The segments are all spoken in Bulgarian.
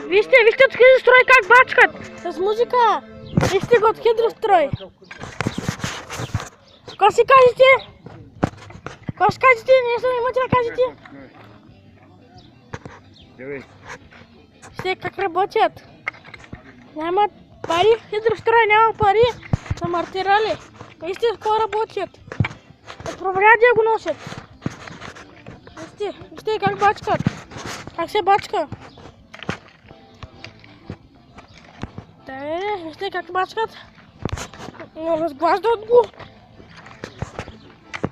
Вижте от хидрострой как бачкат с музика. Вижте го от хидрострой. Какво си кажете? Какво ще кажете? Нещо имате да кажете? Вижте как работят. Нямат пари, хидрострой няма пари. Са мартирали. Вижте какво работят. От проврядия го носят. Вижте как бачкат. Как се бачка. Вижте как бачкат. Разглаждат го.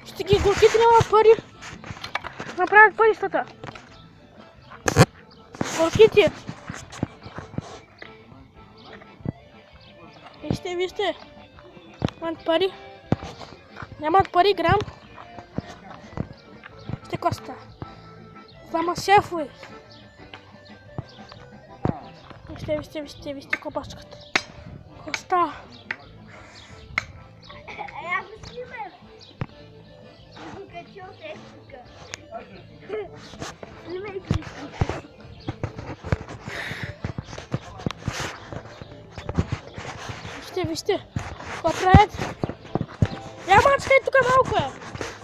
Ще ги горките нямат пари. Направят парищата. Горките. Вижте. Нямат пари. Нямат пари грам. Вижте коста. Двама шефове. Вижте какво бачкат. Коста. Я бы снимаю. Чё ты, сука? Снимайте. Вижте. Какво правят? Я мачкай тук малко е.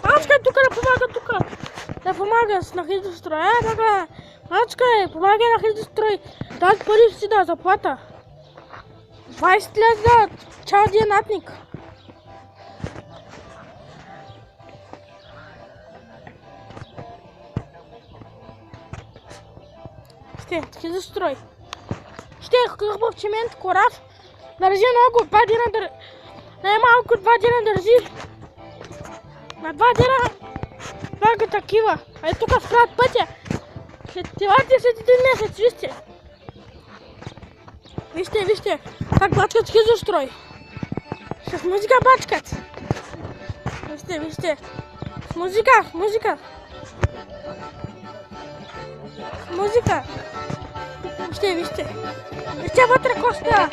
Мачкай тук да помага тук. Да помага на хидрострой. Така. Мачкай, помагай на хидрострой. Дадат пари си да заплата. 20 лет да чал диенатник. Хидрострой. Хубав чемент, корав. Държи много, 2 дена държи. Най-малко 2 дена държи. На 2 дена бага такива. А и тук спрат пътя. Елате след един месец, вижте. Как бачкат хидрострой. С музика бачкат. Вижте. С музика. Вижте. Вижте вътре коста.